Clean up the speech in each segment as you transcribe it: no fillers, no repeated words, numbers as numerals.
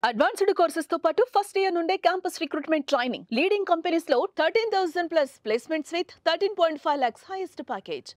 Advanced courses తో పాటు first year నుండే campus recruitment training leading companies లో 13,000 plus placements with 13.5 lakhs highest package.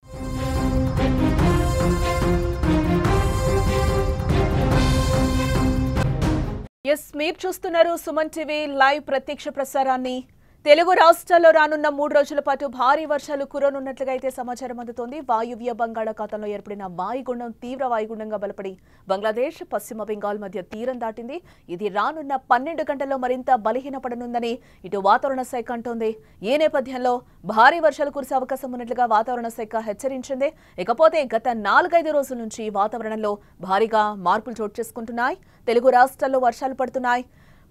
Yes, మీరు చూస్తున్నారు సుమన్ టీవీ లైవ్ ప్రత్యక్ష ప్రసారాన్ని. తెలుగు రాష్ట్రాల్లో రానున్న 3 రోజుల పాటు భారీ వర్షాలు కురనున్నట్లుగా అయితే సమాచారం అందుతోంది. వాయువ్య బంగాళాఖాతంలో ఏర్పడిన వాయుగుండం తీవ్ర వాయుగుండంగా బలపడి బంగ్లాదేశ్, పశ్చిమ బెంగాల్ మధ్య తీరం దాటింది. ఇది రానున్న 12 గంటల్లో మరింత బలహీనపడనుందని ఇటు వాతావరణ శాఖ అంటోంది. ఈ నేపథ్యంలో భారీ వర్షాలు కురిసే అవకాశం ఉన్నట్లుగా వాతావరణ శాఖ హెచ్చరించింది. ఇకపోతే గత 4-5 రోజుల నుంచి వాతావరణంలో భారీగా మార్పులు చోటు చేసుకుంటున్నాయి. తెలుగు రాష్ట్రాల్లో వర్షాలు పడుతున్నాయి.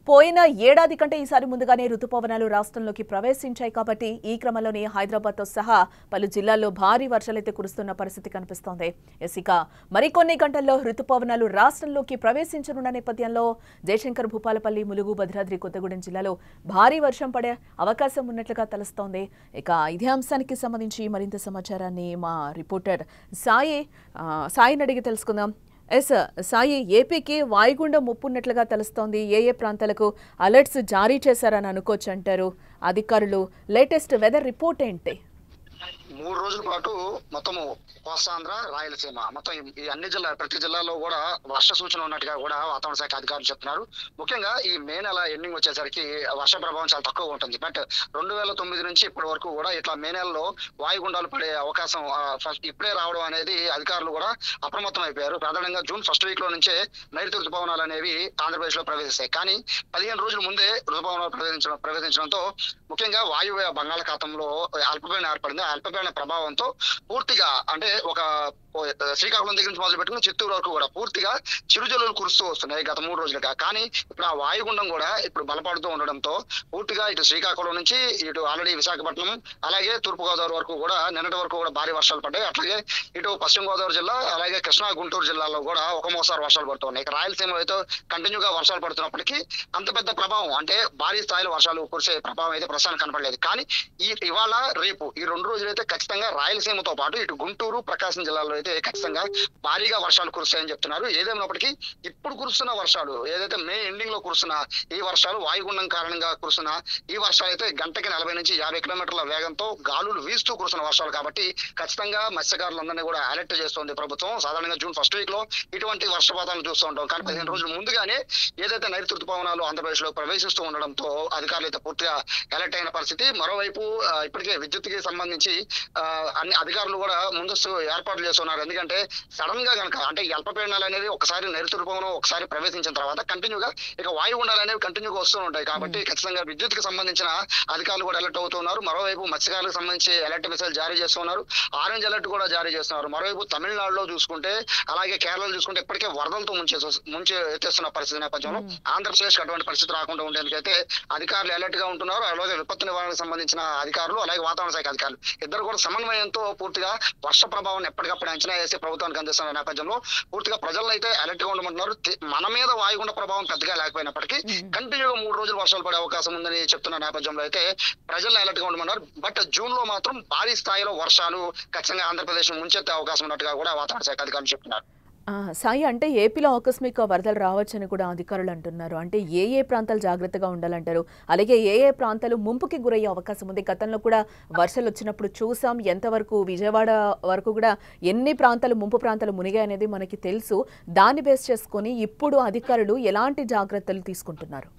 పోయిన ఏడాది కంటే ఈసారి ముందుగానే రుతుపవనాలు రాష్ట్రంలోకి ప్రవేశించాయి. కాబట్టి ఈ క్రమంలోనే హైదరాబాద్తో సహా పలు జిల్లాల్లో భారీ వర్షాలైతే కురుస్తున్న పరిస్థితి కనిపిస్తోంది. ఇక మరికొన్ని గంటల్లో రుతుపవనాలు రాష్ట్రంలోకి ప్రవేశించనున్న నేపథ్యంలో జయశంకర్, భూపాలపల్లి, ములుగు, భద్రాద్రి కొత్తగూడెం జిల్లాలో భారీ వర్షం పడే అవకాశం ఉన్నట్లుగా తెలుస్తోంది. ఇక ఇదే అంశానికి సంబంధించి మరింత సమాచారాన్ని మా రిపోర్టర్ సాయిని అడిగి తెలుసుకుందాం. ఎస్ సాయి, ఏపీకి వాయుగుండం ముప్పు ఉన్నట్లుగా తెలుస్తోంది. ఏ ప్రాంతాలకు అలర్ట్స్ జారీ చేశారని అనుకోవచ్చు అంటారు అధికారులు? లేటెస్ట్ వెదర్ రిపోర్ట్ ఏంటి? 3 రోజుల పాటు మొత్తము కోస్తాంధ్ర, రాయలసీమ మొత్తం ఈ అన్ని జిల్లా ప్రతి జిల్లాలో కూడా వర్ష సూచన ఉన్నట్టుగా కూడా వాతావరణ శాఖ అధికారులు చెప్తున్నారు. ముఖ్యంగా ఈ మే నెల ఎండింగ్ వచ్చేసరికి వర్ష ప్రభావం చాలా తక్కువ ఉంటుంది. బట్ 2009 నుంచి ఇప్పటి వరకు కూడా ఇట్లా మే నెలలో వాయుగుండాలు పడే అవకాశం ఇప్పుడే రావడం అనేది అధికారులు కూడా అప్రమత్తం అయిపోయారు. ప్రధానంగా జూన్ ఫస్ట్ వీక్ లో నుంచే నైరుతి ఋతుపవనాలు అనేవి ఆంధ్రప్రదేశ్ లో ప్రవేశిస్తాయి. కానీ 15 రోజుల ముందే ఋతుపవనాలు ప్రవేశించడంతో ముఖ్యంగా వాయువ్య బంగాళాఖాతంలో అల్పపీడనం ఏర్పడింది. ఆ అల్పపీడన ప్రభావంతో పూర్తిగా అంటే ఒక శ్రీకాకుళం దగ్గర నుంచి మొదలు పెట్టుకుని చిత్తూరు వరకు కూడా పూర్తిగా చిరుజల్లులు కురుస్తూ వస్తున్నాయి గత 3 రోజులుగా. కానీ ఇప్పుడు ఆ వాయుగుండం కూడా ఇప్పుడు బలపడుతూ ఉండడంతో పూర్తిగా ఇటు శ్రీకాకుళం నుంచి ఇటు ఆల్రెడీ విశాఖపట్నం అలాగే తూర్పుగోదావరి వరకు కూడా నిన్నటి వరకు కూడా భారీ వర్షాలు పడ్డాయి. అట్లాగే ఇటు పశ్చిమ గోదావరి జిల్లా అలాగే కృష్ణా, గుంటూరు జిల్లాలో కూడా ఒక మోస్తారు వర్షాలు పడుతున్నాయి. ఇక రాయలసీమలో అయితే కంటిన్యూగా వర్షాలు పడుతున్నప్పటికీ అంత పెద్ద ప్రభావం అంటే భారీ స్థాయిలో వర్షాలు కురిసే ప్రభావం అయితే ప్రస్తుతానికి కనపడలేదు. కానీ ఇవాళ రేపు ఈ 2 రోజులు అయితే ఖచ్చితంగా రాయలసీమతో పాటు ఇటు గుంటూరు, ప్రకాశం జిల్లాలో అయితే ఖచ్చితంగా భారీగా వర్షాలు కురుస్తాయని చెప్తున్నారు. ఏదేమైనప్పటికీ ఇప్పుడు కురుస్తున్న వర్షాలు ఏదైతే మే ఎండింగ్ లో కురుస్తున్న ఈ వర్షాలు వాయుగుండం కారణంగా కురుస్తున్న ఈ వర్షాలు అయితే గంటకి 40 నుంచి 50 కిలోమీటర్ల వేగంతో గాలులు వీస్తూ కురుస్తున్న వర్షాలు. కాబట్టి ఖచ్చితంగా మత్స్యకారులందరినీ కూడా అలర్ట్ చేస్తోంది ప్రభుత్వం. సాధారణంగా జూన్ ఫస్ట్ వీక్ లో ఇటువంటి వర్షపాతాలను చూస్తూ ఉంటాం. కానీ 15 రోజుల ముందుగానే ఏదైతే నైరుతి ఋతుపవనాలు ఆంధ్రప్రదేశ్ లో ప్రవేశిస్తూ ఉండడంతో అధికారులు అయితే పూర్తిగా అలర్ట్ అయిన పరిస్థితి. మరోవైపు ఇప్పటికే విద్యుత్కి సంబంధించి అన్ని అధికారులు కూడా ముందస్తు ఏర్పాట్లు చేస్తున్నారు. ఎందుకంటే సడన్ గా కనుక అంటే ఈ అల్పపీడనాలు అనేవి ఒకసారి నైరుతి ఋతుపవనం ఒకసారి ప్రవేశించిన తర్వాత కంటిన్యూగా ఇక వాయుగుండాలు అనేవి కంటిన్యూగా వస్తూ ఉంటాయి. కాబట్టి ఖచ్చితంగా విద్యుత్ కి సంబంధించిన అధికారులు కూడా అలర్ట్ అవుతున్నారు. మరోవైపు మత్స్యకారులకు సంబంధించి అలర్ట్ మెసేజ్ జారీ చేస్తున్నారు. ఆరెంజ్ అలర్ట్ కూడా జారీ చేస్తున్నారు. మరోవైపు తమిళనాడులో చూసుకుంటే అలాగే కేరళలో చూసుకుంటే ఇప్పటికే వరదలతో ముంచి ఎత్తేస్తున్న పరిస్థితి నేపథ్యంలో ఆంధ్రప్రదేశ్ అటువంటి పరిస్థితి రాకుండా ఉండేందుకైతే అధికారులు అలర్ట్ గా ఉంటున్నారు. అలాగే విపత్తు నివారణకు సంబంధించిన అధికారులు అలాగే వాతావరణ శాఖ అధికారులు ఇద్దరు కూడా సమన్వయంతో పూర్తిగా వర్ష ప్రభావాన్ని ఎప్పటికప్పుడు అంచనా వేసి ప్రభుత్వానికి అందిస్తున్న నేపథ్యంలో పూర్తిగా ప్రజలను అయితే అలర్ట్ గా ఉండమంటున్నారు. మన మీద వాయుగుండ ప్రభావం పెద్దగా లేకపోయినప్పటికీ కంటిన్యూగా 3 రోజులు వర్షాలు పడే అవకాశం ఉందని చెప్తున్న నేపథ్యంలో అయితే ప్రజలను అలర్ట్ గా ఉండమన్నారు. బట్ జూన్ లో మాత్రం భారీ స్థాయిలో వర్షాలు ఖచ్చితంగా ఆంధ్రప్రదేశ్ ముంచెత్తే అవకాశం ఉన్నట్టుగా కూడా వాతావరణ శాఖ అధికారులు చెప్తున్నారు. సాయి, అంటే ఏపీలో ఆకస్మిక వరదలు రావచ్చని కూడా అధికారులు అంటున్నారు. అంటే ఏ ప్రాంతాలు జాగ్రత్తగా ఉండాలంటారు? అలాగే ఏ ప్రాంతాలు ముంపుకి గురయ్యే అవకాశం ఉంది? గతంలో కూడా వర్షాలు వచ్చినప్పుడు చూసాం. ఎంతవరకు విజయవాడ వరకు కూడా ఎన్ని ప్రాంతాలు ముంపు ప్రాంతాలు మునిగాయనేది మనకి తెలుసు. దాన్ని బేస్ చేసుకొని ఇప్పుడు అధికారులు ఎలాంటి జాగ్రత్తలు తీసుకుంటున్నారు?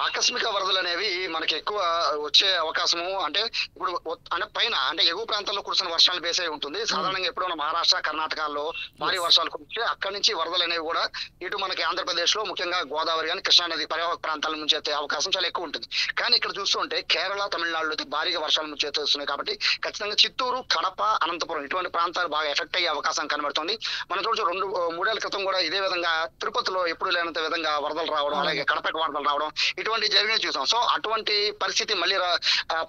ఆకస్మిక వరదలు అనేవి మనకి ఎక్కువ వచ్చే అవకాశము అంటే ఇప్పుడు అంటే పైన అంటే ఎగువ ప్రాంతాల్లో కురిసిన వర్షాలు బేసే ఉంటుంది. సాధారణంగా ఎప్పుడైనా మహారాష్ట్ర, కర్ణాటకలో భారీ వర్షాలు కురిస్తే అక్కడి నుంచి వరదలు అనేవి కూడా ఇటు మనకి ఆంధ్రప్రదేశ్ లో ముఖ్యంగా గోదావరి కానీ కృష్ణా నది పరివాహక ప్రాంతాల నుంచి అయితే అవకాశం చాలా ఎక్కువ ఉంటుంది. కానీ ఇక్కడ చూస్తుంటే కేరళ, తమిళనాడులో అయితే భారీగా వర్షాలు నుంచి వస్తున్నాయి. కాబట్టి ఖచ్చితంగా చిత్తూరు, కడప, అనంతపురం ఇటువంటి ప్రాంతాలు బాగా ఎఫెక్ట్ అయ్యే అవకాశం కనబడుతుంది. మన చూడొచ్చు 2-3 ఏళ్ల క్రితం కూడా ఇదే విధంగా తిరుపతిలో ఎప్పుడు లేనంత విధంగా వరదలు రావడం, అలాగే కడపకి వరదలు రావడం ఇటువంటి జరిగిన చూసాం. సో అటువంటి పరిస్థితి మళ్ళీ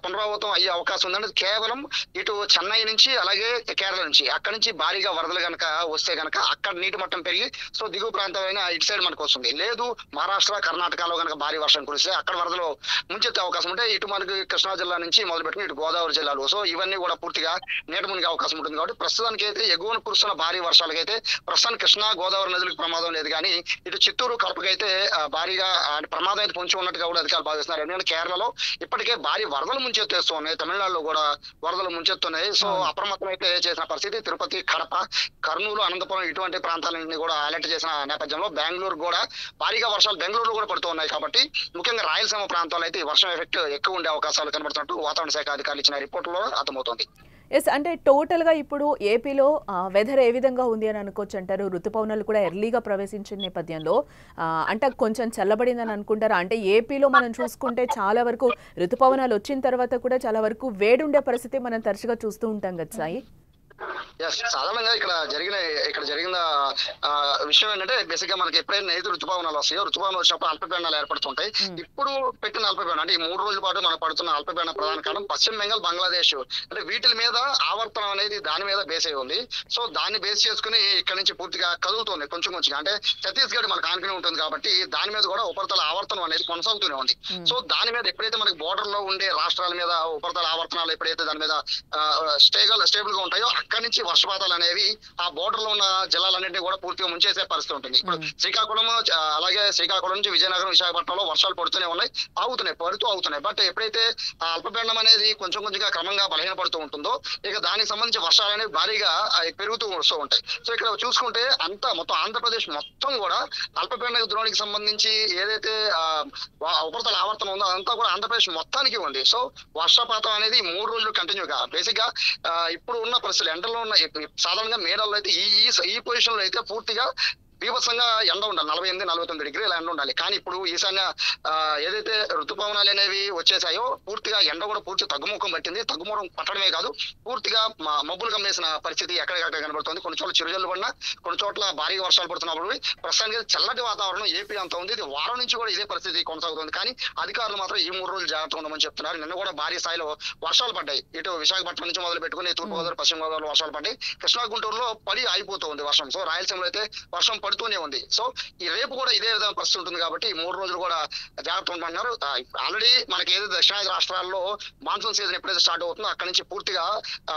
పునరావృతం అయ్యే అవకాశం ఉందంటే కేవలం ఇటు చెన్నై నుంచి అలాగే కేరళ నుంచి అక్కడి నుంచి భారీగా వరదలు కనుక వస్తే కనుక అక్కడ నీటి మట్టం పెరిగి సో దిగువ ప్రాంతమైన ఇటు సైడ్ మనకు వస్తుంది. లేదు మహారాష్ట్ర కర్ణాటకలో కనుక భారీ వర్షం కురిస్తే అక్కడ వరదలు ముంచెత్తే అవకాశం ఉంటే ఇటు మనకి కృష్ణా జిల్లా నుంచి మొదలుపెట్టుకుని ఇటు గోదావరి జిల్లాలు సో ఇవన్నీ కూడా పూర్తిగా నీట మునిగే అవకాశం ఉంటుంది. కాబట్టి ప్రస్తుతానికి అయితే ఎగువన కురుస్తున్న భారీ వర్షాలకైతే ప్రస్తుతానికి కృష్ణా గోదావరి నదులకు ప్రమాదం లేదు. కానీ ఇటు చిత్తూరు కడపకైతే భారీగా ప్రమాదం అయితే పొంచి ఉన్నట్టుగా కూడా అధికారులు భావిస్తున్నారు. ఎందుకంటే కేరళలో ఇప్పటికే భారీ వరదలు ముంచెత్తేస్తున్నాయి, తమిళనాడులో కూడా వరదలు ముంచెత్తున్నాయి. సో అప్రమత్తం అయితే చేసిన పరిస్థితి తిరుపతి, కడప, కర్నూలు, అనంతపురం ఇటువంటి ప్రాంతాలన్నీ కూడా అలర్ట్ చేసిన నేపథ్యంలో బెంగళూరు కూడా భారీగా వర్షాలు బెంగళూరులో కూడా పడుతూ ఉన్నాయి. కాబట్టి ముఖ్యంగా రాయలసీమ ప్రాంతాల్లో అయితే ఈ వర్షం ఎఫెక్ట్ ఎక్కువ ఉండే అవకాశాలు కనబడుతున్నట్టు వాతావరణ శాఖ అధికారులు ఇచ్చిన రిపోర్టులో అర్థమవుతోంది. ఎస్, అంటే టోటల్గా ఇప్పుడు ఏపీలో వెదర్ ఏ విధంగా ఉంది అని అనుకోవచ్చు అంటారు? ఋతుపవనాలు కూడా ఎర్లీగా ప్రవేశించిన నేపథ్యంలో అంటే కొంచెం చల్లబడిందని అనుకుంటారా? అంటే ఏపీలో మనం చూసుకుంటే చాలా వరకు ఋతుపవనాలు వచ్చిన తర్వాత కూడా చాలా వరకు వేడుండే పరిస్థితి మనం తరచుగా చూస్తూ ఉంటాం కదా సాయి. సాధారణంగా ఇక్కడ జరిగిన విషయం ఏంటంటే బేసిక్ గా మనకి ఎప్పుడైనా నైరుతి ఋతుపవనాలు వస్తాయో ఋతుపవనాలు వచ్చినప్పుడు అల్పపీడనాలు ఏర్పడుతుంటాయి. ఇప్పుడు పెట్టిన అల్పపీడనం అంటే ఈ 3 రోజుల పాటు మనకు పడుతున్న అల్పపీడన ప్రధాన కారణం పశ్చిమ బెంగాల్, బంగ్లాదేశ్ అంటే వీటి మీద ఆవర్తనం అనేది దాని మీద బేస్ అయి ఉంది. సో దాన్ని బేస్ చేసుకుని ఇక్కడ నుంచి పూర్తిగా కదులుతుంది కొంచెం అంటే ఛత్తీస్గఢ్ మనకు ఆనుకుని ఉంటుంది కాబట్టి దాని మీద కూడా ఉపరితల ఆవర్తనం అనేది కొనసాగుతూనే ఉంది. సో దాని మీద ఎప్పుడైతే మనకి బోర్డర్ లో ఉండే రాష్ట్రాల మీద ఉపరితల ఆవర్తనాలు ఎప్పుడైతే దాని మీద స్టేబుల్ గా ఉంటాయో అక్కడి నుంచి వర్షపాతాలు అనేవి ఆ బోర్డర్ లో ఉన్న జిల్లాలన్నింటినీ కూడా పూర్తిగా ముంచేసే పరిస్థితి ఉంటుంది. ఇప్పుడు శ్రీకాకుళం అలాగే శ్రీకాకుళం నుంచి విజయనగరం, విశాఖపట్నంలో వర్షాలు పడుతూనే ఉన్నాయి, అవుతున్నాయి. బట్ ఎప్పుడైతే ఆ అల్పపీడనం అనేది కొంచెంగా క్రమంగా బలహీనపడుతూ ఉంటుందో ఇక దానికి సంబంధించి వర్షాలు అనేవి భారీగా పెరుగుతూ వస్తూ ఉంటాయి. సో ఇక్కడ చూసుకుంటే అంతా మొత్తం ఆంధ్రప్రదేశ్ మొత్తం కూడా అల్పపీడన ద్రోణికి సంబంధించి ఏదైతే ఉపరితల ఆవర్తనం ఉందో అదంతా కూడా ఆంధ్రప్రదేశ్ మొత్తానికి ఉంది. సో వర్షపాతం అనేది 3 రోజులు కంటిన్యూగా బేసిక్ గా ఇప్పుడు ఉన్న పరిస్థితులు ఎండలో ఉన్న సాధారణంగా మే నెలలో అయితే ఈ పొజిషన్ లో అయితే పూర్తిగా బీభత్సంగా ఎండ ఉండాలి, 48-49 డిగ్రీల ఎండ ఉండాలి. కానీ ఇప్పుడు ఈశాన్య ఏదైతే ఋతుపవనాలు అనేవి వచ్చేసాయో పూర్తిగా ఎండ కూడా పూర్తి తగ్గుముఖం పట్టింది. తగ్గుముఖం పట్టడమే కాదు పూర్తిగా మబ్బులు కమ్మేసిన పరిస్థితి ఎక్కడికక్కడ కనబడుతుంది. కొన్ని చోట్ల చిరుజల్లు పడినా కొన్ని చోట్ల భారీగా వర్షాలు పడుతున్నప్పుడు ప్రస్తుతానికి చల్లటి వాతావరణం ఏపీ అంతా ఉంది. ఇది వారం నుంచి కూడా ఇదే పరిస్థితి కొనసాగుతుంది. కానీ అధికారులు మాత్రం ఈ 3 రోజులు జాగ్రత్తగా ఉండమని చెప్తున్నారు. నిన్న కూడా భారీ స్థాయిలో వర్షాలు పడ్డాయి. ఇటు విశాఖపట్నం నుంచి మొదలు పెట్టుకుని తూర్పుగోదావరి, పశ్చిమ గోదావరి వర్షాలు పడ్డాయి. కృష్ణా, గుంటూరులో పడి ఆగిపోతుంది వర్షం. సో రాయలసీమలో అయితే వర్షం పడుతూనే ఉంది. సో ఈ రేపు కూడా ఇదే విధంగా పరిస్థితి ఉంటుంది. కాబట్టి 3 రోజులు కూడా జాగ్రత్త ఉండమన్నారు. ఆల్రెడీ మనకి ఏదైతే దక్షిణాది రాష్ట్రాల్లో మాన్సూన్ సీజన్ ఎప్పుడైతే స్టార్ట్ అవుతుందో అక్కడి నుంచి పూర్తిగా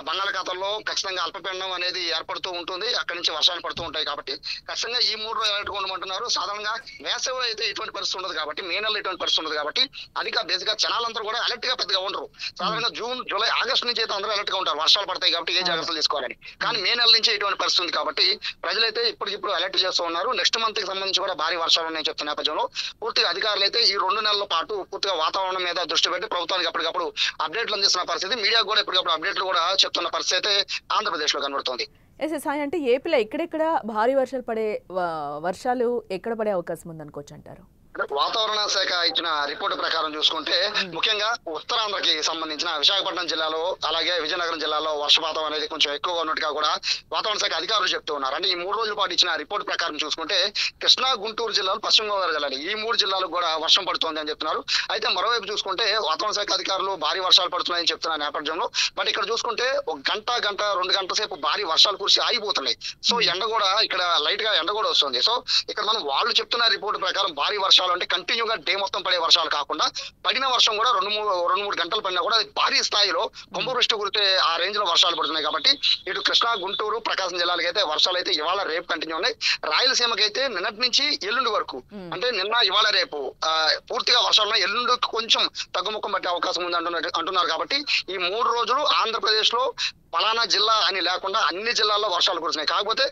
బంగాళాఖాతంలో ఖచ్చితంగా అల్పపీడనం అనేది ఏర్పడుతూ ఉంటుంది. అక్కడి నుంచి వర్షాలు పడుతూ ఉంటాయి. కాబట్టి ఖచ్చితంగా ఈ 3 రోజులు అలర్ట్గా ఉండమంటున్నారు. సాధారణంగా వేసవిలో అయితే ఇటువంటి పరిస్థితి ఉండదు కాబట్టి, మే నెలలో ఇటువంటి పరిస్థితి ఉండదు కాబట్టి అధిక బేసిక్ గా జనాలందరూ కూడా అలర్ట్ గా పెద్దగా ఉండరు. సాధారణంగా జూన్, జూలై, ఆగస్టు నుంచి అయితే అందరూ అలర్ట్ గా ఉంటారు వర్షాలు పడతాయి కాబట్టి ఏ జాగ్రత్తలు తీసుకోవాలని. కానీ మే నెల నుంచి ఇటువంటి పరిస్థితి ఉంది కాబట్టి ప్రజలైతే ఇప్పటికిప్పుడు అలర్ట్ చేస్తూ ఉన్నారు. నెక్స్ట్ మంత్ కి సంబంధించి కూడా భారీ వర్షాలు ఉన్నాయని చెప్తున్న నేపథ్యంలో పూర్తిగా అధికారులు అయితే ఈ 2 నెలల పాటు పూర్తిగా వాతావరణం మీద దృష్టి పెట్టి ప్రభుత్వానికి అప్పటికప్పుడు అప్డేట్లు అందిస్తున్న పరిస్థితి, మీడియా కూడా ఎప్పటికప్పుడు అప్డేట్లు కూడా చెప్తున్న పరిస్థితి అయితే ఆంధ్రప్రదేశ్ లో కనబడుతుంది. సాయి, అంటే ఏపీలో ఎక్కడెక్కడ భారీ వర్షాలు ఎక్కడ పడే అవకాశం ఉందనుకోవచ్చు అంటారు? వాతావరణ శాఖ ఇచ్చిన రిపోర్టు ప్రకారం చూసుకుంటే ముఖ్యంగా ఉత్తరాంధ్రకి సంబంధించిన విశాఖపట్నం జిల్లాలో అలాగే విజయనగరం జిల్లాలో వర్షపాతం అనేది కొంచెం ఎక్కువగా ఉన్నట్టుగా కూడా వాతావరణ శాఖ అధికారులు చెప్తూ ఉన్నారు. అంటే ఈ 3 రోజుల పాటు ఇచ్చిన రిపోర్టు ప్రకారం చూసుకుంటే కృష్ణా, గుంటూరు జిల్లాలు, పశ్చిమ గోదావరి జిల్లాలు ఈ 3 జిల్లాలకు కూడా వర్షం పడుతోంది అని చెప్తున్నారు. అయితే మరోవైపు చూసుకుంటే వాతావరణ శాఖ అధికారులు భారీ వర్షాలు పడుతున్నాయని చెప్తున్న నేపథ్యంలో బట్ ఇక్కడ చూసుకుంటే ఒక గంట 2 గంటల సేపు భారీ వర్షాలు కురిసి ఆగిపోతున్నాయి. సో ఎండ కూడా ఇక్కడ లైట్ గా ఎండ కూడా వస్తుంది. సో ఇక్కడ మనం వాళ్ళు చెప్తున్న రిపోర్టు ప్రకారం భారీ వర్షాలు అంటే కంటిన్యూగా డే మొత్తం పడే వర్షాలు కాకుండా పడిన వర్షం కూడా 2-3 గంటలు పడినా కూడా భారీ స్థాయిలో కుంభవృష్టి కురితే ఆ రేంజ్ లో వర్షాలు పడుతున్నాయి. కాబట్టి ఇటు కృష్ణా, గుంటూరు, ప్రకాశం జిల్లాలకు అయితే వర్షాలు అయితే ఇవాళ రేపు కంటిన్యూ ఉన్నాయి. రాయలసీమకి అయితే నిన్నటి నుంచి ఎల్లుండి వరకు అంటే నిన్న, ఇవాళ, రేపు పూర్తిగా వర్షాలు ఎల్లుండి కొంచెం తగ్గుముఖం పట్టే అవకాశం ఉంది అంటున్నారు. కాబట్టి ఈ 3 రోజులు ఆంధ్రప్రదేశ్ లో పలానా జిల్లా అని లేకుండా అన్ని జిల్లాల్లో వర్షాలు కురుస్తున్నాయి. కాకపోతే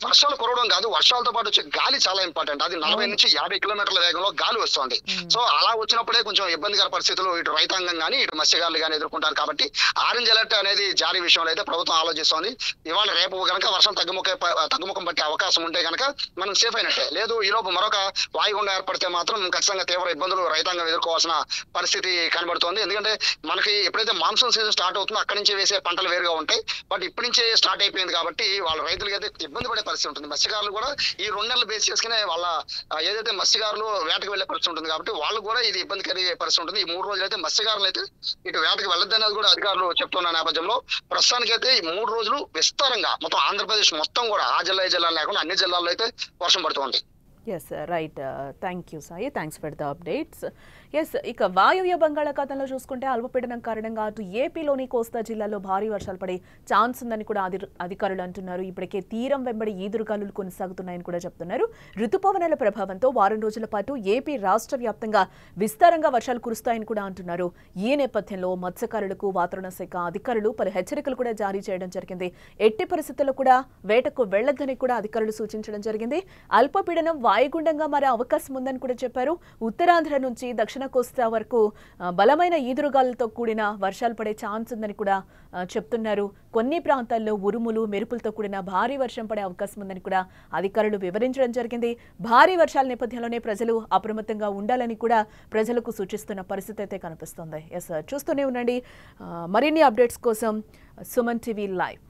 వర్షాలు కురవడం కాదు, వర్షాలతో పాటు వచ్చే గాలి చాలా ఇంపార్టెంట్. అది 40 నుంచి 50 కిలోమీటర్ల వేగంలో గాలి వస్తుంది. సో అలా వచ్చినప్పుడే కొంచెం ఇబ్బందికర పరిస్థితులు ఇటు రైతాంగం కానీ ఇటు మత్స్యకారులు కానీ ఎదుర్కొంటారు. కాబట్టి ఆరెంజ్ అలర్ట్ అనేది జారీ విషయంలో అయితే ప్రభుత్వం ఆలోచిస్తోంది. ఇవాళ రేపు కనుక వర్షం తగ్గుముఖం పట్టే అవకాశం ఉంటే కనుక మనం సేఫ్ అయినట్టే. లేదు ఈలోపు మరొక వాయుగుండం ఏర్పడితే మాత్రం ఖచ్చితంగా తీవ్ర ఇబ్బందులు రైతాంగం ఎదుర్కోవాల్సిన పరిస్థితి కనబడుతోంది. ఎందుకంటే మనకి ఎప్పుడైతే మాన్సూన్ సీజన్ స్టార్ట్ అవుతుందో అక్కడి నుంచి వేసే పంటలు వేరుగా ఉంటాయి. బట్ ఇప్పటి నుంచే స్టార్ట్ అయిపోయింది కాబట్టి వాళ్ళ రైతులకి అయితే ఇబ్బంది పడే పరిస్థితి ఉంటుంది. మత్స్యకారులు కూడా ఈ 2 నెలలు బేస్ చేసుకునే వాళ్ళ ఏదైతే మత్స్యకారులు వేటకు వెళ్లే పరిస్థితి ఉంటుంది కాబట్టి వాళ్ళు కూడా ఇది ఇబ్బంది కలిగే పరిస్థితి ఉంటుంది. ఈ 3 రోజులు అయితే మత్స్యకారులు అయితే ఇటు వేటకు వెళ్ళొద్దనేది కూడా అధికారులు చెప్తున్న నేపథ్యంలో ప్రస్తుతానికైతే ఈ 3 రోజులు విస్తారంగా మొత్తం ఆంధ్రప్రదేశ్ మొత్తం కూడా ఆ జిల్లా ఈ జిల్లాలు లేకుండా అన్ని జిల్లాల్లో అయితే వర్షం పడుతుంది. Yes right, thank you Sai, thanks for the updates. Yes, ఇక వాయువ్య బంగాళాఖాతంలో చూసుకుంటే అల్పపీడనం కారణంగా అటు ఏపీలోని కోస్తా జిల్లాలో భారీ వర్షాలు పడే ఛాన్స్ ఉందని కూడా అధికారులు అంటున్నారు. ఇప్పటికే తీరం వెంబడి ఈదురుగాలులు కొనసాగుతున్నాయని కూడా చెప్తున్నారు. రుతుపవనాల ప్రభావంతో వారం రోజుల పాటు ఏపీ రాష్ట్ర వ్యాప్తంగా విస్తారంగా వర్షాలు కురుస్తాయని కూడా అంటున్నారు. ఈ నేపథ్యంలో మత్స్యకారులకు వాతావరణ శాఖ అధికారులు పలు హెచ్చరికలు కూడా జారీ చేయడం జరిగింది. ఎట్టి పరిస్థితుల్లో కూడా వేటకు వెళ్లొద్దని కూడా అధికారులు సూచించడం జరిగింది. అల్పపీడనం వాయుగుండంగా మారే అవకాశం ఉందని కూడా చెప్పారు. ఉత్తరాంధ్ర నుంచి దక్షిణ కోస్తా వరకు బలమైన ఈదురుగాలతో కూడిన వర్షాలు పడే ఛాన్స్ ఉందని కూడా చెప్తున్నారు. కొన్ని ప్రాంతాల్లో ఉరుములు మెరుపులతో కూడిన భారీ వర్షం పడే అవకాశం ఉందని కూడా అధికారులు వివరించడం జరిగింది. భారీ వర్షాల నేపథ్యంలోనే ప్రజలు అప్రమత్తంగా ఉండాలని కూడా ప్రజలకు సూచిస్తున్న పరిస్థితి అయితే కనిపిస్తుంది. ఎస్, చూస్తూనే ఉండండి మరిన్ని అప్డేట్స్ కోసం సుమన్ టీవీ లైవ్.